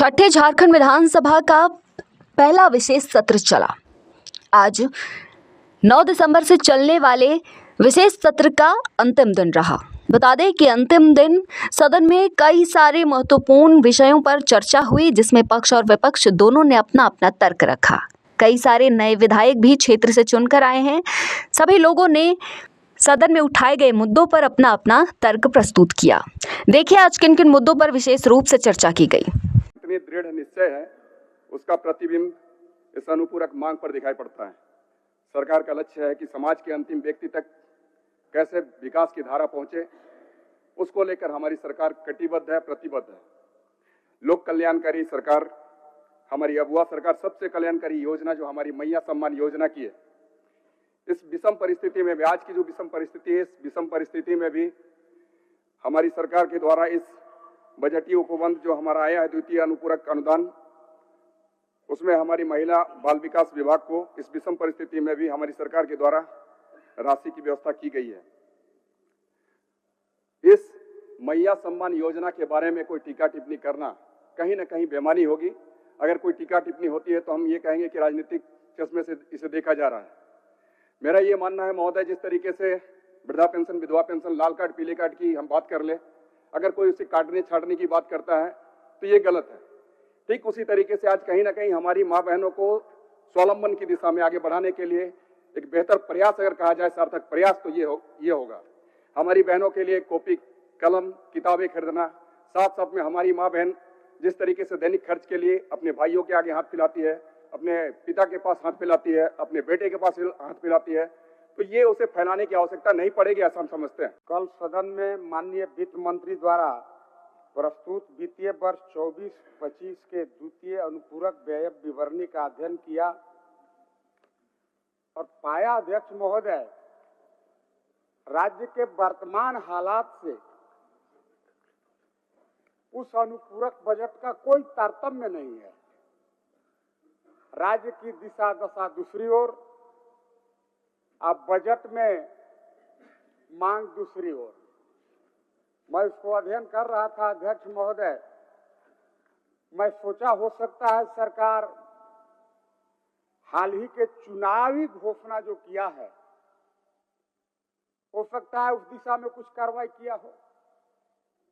छठे झारखंड विधानसभा का पहला विशेष सत्र चला। आज 9 दिसंबर से चलने वाले विशेष सत्र का अंतिम दिन रहा। बता दें कि अंतिम दिन सदन में कई सारे महत्वपूर्ण विषयों पर चर्चा हुई, जिसमें पक्ष और विपक्ष दोनों ने अपना अपना तर्क रखा। कई सारे नए विधायक भी क्षेत्र से चुनकर आए हैं। सभी लोगों ने सदन में उठाए गए मुद्दों पर अपना अपना तर्क प्रस्तुत किया। देखिए आज किन किन मुद्दों पर विशेष रूप से चर्चा की गई। इतनी दृढ़ निश्चय है, उसका प्रतिबिंब इस अनुपूरक मांग पर दिखाई पड़ता है। सरकार का लक्ष्य है कि समाज के अंतिम व्यक्ति तक कैसे विकास की धारा पहुंचे, उसको लेकर हमारी सरकार कटिबद्ध है, प्रतिबद्ध है। लोक कल्याणकारी सरकार, हमारी अबुआ सरकार सबसे कल्याणकारी योजना जो हमारी मैया सम्मान योजना की है, इस विषम परिस्थिति में भी, आज की जो विषम परिस्थिति है, इस विषम परिस्थिति में भी हमारी सरकार के द्वारा इस बजटीय उपबंध जो हमारा आया है, द्वितीय अनुपूरक अनुदान, उसमें हमारी महिला बाल विकास विभाग को इस विषम परिस्थिति में भी हमारी सरकार के द्वारा राशि की व्यवस्था की गई है। इस मैया सम्मान योजना के बारे में कोई टीका टिप्पणी करना कहीं ना कहीं बेईमानी होगी। अगर कोई टीका टिप्पणी होती है तो हम ये कहेंगे कि राजनीतिक चश्मे से इसे देखा जा रहा है। मेरा ये मानना है महोदय, जिस तरीके से वृद्धा पेंशन, विधवा पेंशन, लाल कार्ड, पीले कार्ड की हम बात कर ले, अगर कोई उसे काटने छाटने की बात करता है तो ये गलत है। ठीक उसी तरीके से आज कहीं ना कहीं हमारी माँ बहनों को स्वावलंबन की दिशा में आगे बढ़ाने के लिए एक बेहतर प्रयास अगर कहा जाए, सार्थक प्रयास, तो ये होगा। हमारी बहनों के लिए कॉपी, कलम, किताबें खरीदना, साथ साथ में हमारी माँ बहन जिस तरीके से दैनिक खर्च के लिए अपने भाइयों के आगे हाथ फैलाती है, अपने पिता के पास हाथ फैलाती है, अपने बेटे के पास हाथ फैलाती है, तो ये उसे फैलाने की आवश्यकता नहीं पड़ेगी, ऐसा हम समझते हैं। कल सदन में माननीय वित्त मंत्री द्वारा प्रस्तुत वित्तीय वर्ष 24-25 के द्वितीय अनुपूरक व्यय विवरणी का अध्ययन किया और पाया, अध्यक्ष महोदय, राज्य के वर्तमान हालात से उस अनुपूरक बजट का कोई तारतम्य नहीं है। राज्य की दिशा दशा दूसरी ओर, अब बजट में मांग दूसरी ओर। मैं इसको अध्ययन कर रहा था, अध्यक्ष महोदय, मैं सोचा हो सकता है सरकार हाल ही के चुनावी घोषणा जो किया है, हो सकता है उस दिशा में कुछ कार्रवाई किया हो,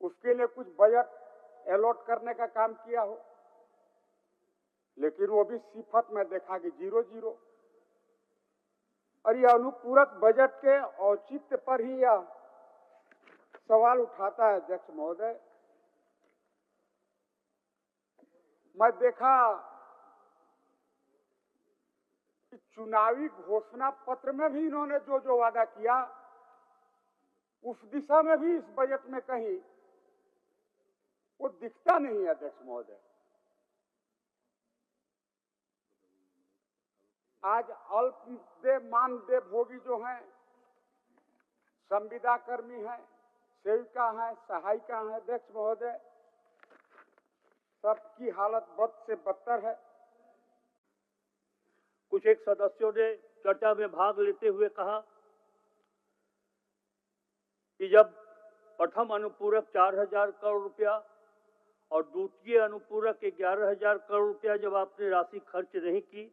उसके लिए कुछ बजट अलॉट करने का काम किया हो, लेकिन वो भी सिफत में देखा कि 0-0। और यह अनुपूरक बजट के औचित्य पर ही यह सवाल उठाता है, अध्यक्ष महोदय। मैं देखा कि चुनावी घोषणा पत्र में भी इन्होंने जो जो वादा किया, उस दिशा में भी इस बजट में कहीं वो दिखता नहीं है, अध्यक्ष महोदय। आज अल्पदेय मानदेय भोगी जो हैं, संविदा कर्मी हैं, सेविका हैं, सहायिका हैं, अध्यक्ष महोदय, सबकी हालत बद से बदतर है। कुछ एक सदस्यों ने चर्चा में भाग लेते हुए कहा कि जब प्रथम अनुपूरक 4,000 करोड़ रुपया और द्वितीय अनुपूरक 11,000 करोड़ रुपया जब आपने राशि खर्च नहीं की,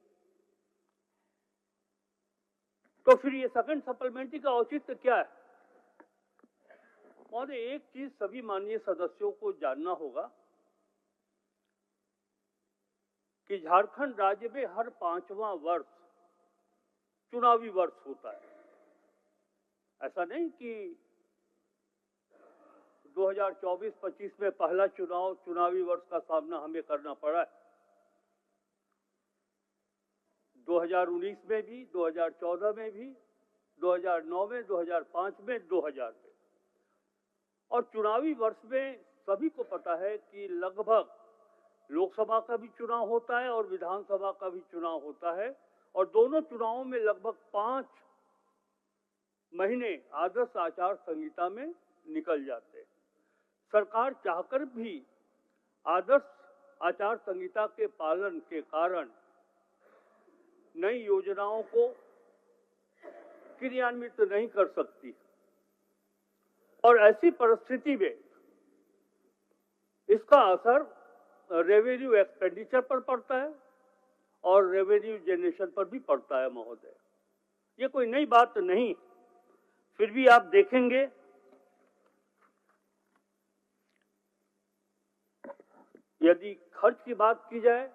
तो फिर ये सेकंड सप्लीमेंट्री का औचित्य क्या है? और एक चीज सभी माननीय सदस्यों को जानना होगा कि झारखंड राज्य में हर 5वां वर्ष चुनावी वर्ष होता है। ऐसा नहीं कि 2024-25 में पहला चुनावी वर्ष का सामना हमें करना पड़ा है। 2019 में भी, 2014 में भी, 2009 में, 2005 में, 2000 में। और चुनावी वर्ष में सभी को पता है कि लगभग लोकसभा का भी चुनाव होता है और विधानसभा का भी चुनाव होता है, और दोनों चुनावों में लगभग 5 महीने आदर्श आचार संहिता में निकल जाते हैं। सरकार चाहकर भी आदर्श आचार संहिता के पालन के कारण नई योजनाओं को क्रियान्वित नहीं कर सकती, और ऐसी परिस्थिति में इसका असर रेवेन्यू एक्सपेंडिचर पर पड़ता है और रेवेन्यू जनरेशन पर भी पड़ता है महोदय। ये कोई नई बात नहीं, फिर भी आप देखेंगे यदि खर्च की बात की जाए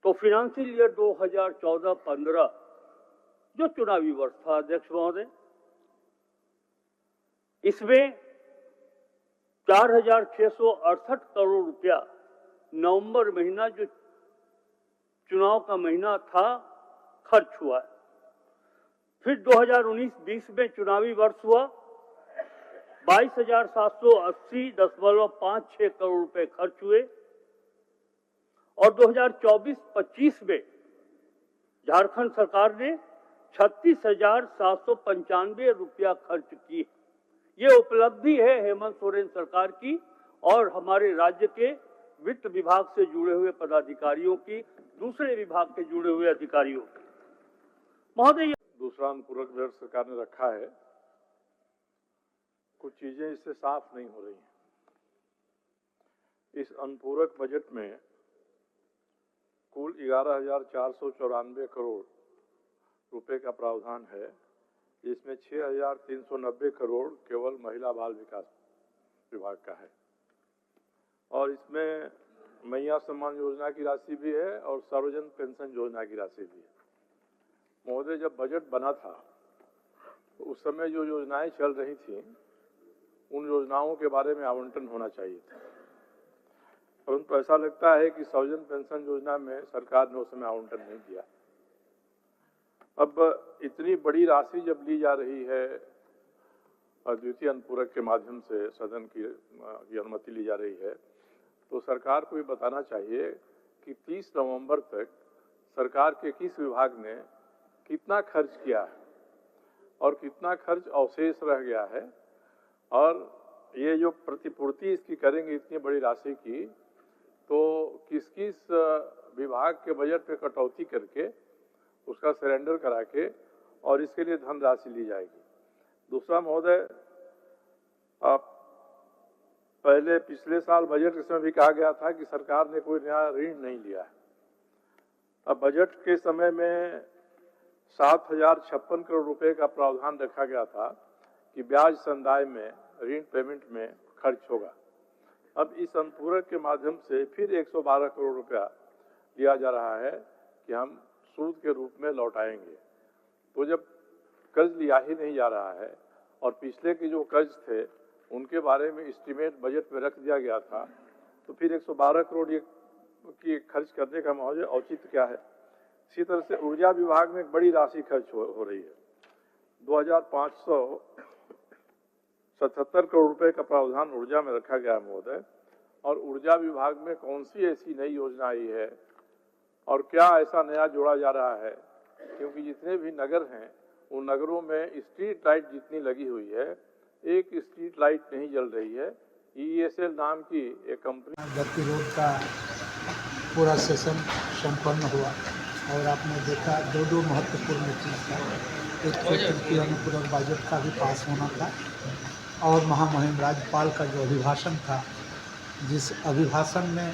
तो फाइनेंशियल ईयर 2014-15 जो चुनावी वर्ष था अध्यक्ष महोदय, इसमें 4,668 करोड़ रुपया नवंबर महीना जो चुनाव का महीना था खर्च हुआ है। फिर 2019-20 में चुनावी वर्ष हुआ, 22,780.56 करोड़ रुपए खर्च हुए और 2024-25 में झारखंड सरकार ने 36,795 रुपया खर्च की। ये उपलब्धि है हेमंत सोरेन सरकार की और हमारे राज्य के वित्त विभाग से जुड़े हुए पदाधिकारियों की, दूसरे विभाग के जुड़े हुए अधिकारियों की। महोदय, दूसरा अनुपूरक बजट सरकार ने रखा है, कुछ चीजें इससे साफ नहीं हो रही हैं। इस अनुपूरक बजट में कुल 11,494 करोड़ रुपए का प्रावधान है, जिसमें 6,390 करोड़ केवल महिला बाल विकास विभाग का है और इसमें मैया सम्मान योजना की राशि भी है और सर्वजन पेंशन योजना की राशि भी है। महोदय, जब बजट बना था तो उस समय जो योजनाएं चल रही थी उन योजनाओं के बारे में आवंटन होना चाहिए था, परंतु ऐसा लगता है कि सर्वजन पेंशन योजना में सरकार ने उस समय आवंटन नहीं दिया। अब इतनी बड़ी राशि जब ली जा रही है द्वितीय अनुपूरक के माध्यम से सदन की अनुमति ली जा रही है, तो सरकार को ये बताना चाहिए कि 30 नवंबर तक सरकार के किस विभाग ने कितना खर्च किया है और कितना खर्च अवशेष रह गया है, और ये जो प्रतिपूर्ति इसकी करेंगे इतनी बड़ी राशि की, तो किस किस विभाग के बजट पे कटौती करके उसका सरेंडर करा के और इसके लिए धनराशि ली जाएगी। दूसरा महोदय, आप पहले पिछले साल बजट के समय भी कहा गया था कि सरकार ने कोई नया ऋण नहीं लिया है। अब बजट के समय में 7,056 करोड़ रुपए का प्रावधान रखा गया था कि ब्याज संदाय में ऋण पेमेंट में खर्च होगा। अब इस अनुपूरक के माध्यम से फिर 112 करोड़ रुपया दिया जा रहा है कि हम सूद के रूप में लौटाएंगे। तो जब कर्ज लिया ही नहीं जा रहा है और पिछले के जो कर्ज थे उनके बारे में एस्टीमेट बजट में रख दिया गया था, तो फिर 112 करोड़ की खर्च करने का महोदय औचित्य क्या है। इसी तरह से ऊर्जा विभाग में एक बड़ी राशि खर्च हो रही है। 2,577 करोड़ रुपए का प्रावधान ऊर्जा में रखा गया है महोदय, और ऊर्जा विभाग में कौन सी ऐसी नई योजना आई है और क्या ऐसा नया जोड़ा जा रहा है, क्योंकि जितने भी नगर हैं उन नगरों में स्ट्रीट लाइट जितनी लगी हुई है, एक स्ट्रीट लाइट नहीं जल रही है। EESL नाम की एक कंपनी गतिरोध का पूरा सेशन संपन्न हुआ और आपने देखा दो महत्वपूर्ण चीज़ था। एक तो तृतीय अनुपूरक बजट का भी पास होना था और महामहिम राज्यपाल का जो अभिभाषण था, जिस अभिभाषण में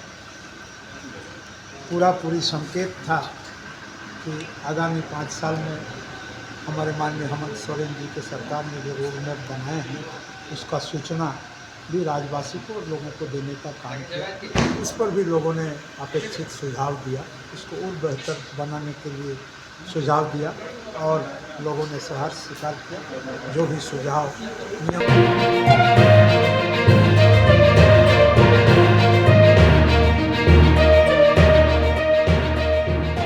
पूरी संकेत था कि आगामी 5 साल में हमारे माननीय हेमंत सोरेन जी के सरकार ने जो रोड मैप बनाए हैं उसका सूचना भी राज्यवासी को और लोगों को देने का काम किया। इस पर भी लोगों ने अपेक्षित सुझाव दिया, इसको और बेहतर बनाने के लिए सुझाव दिया और लोगों ने सहर्ष स्वीकार किया जो भी सुझाव नियम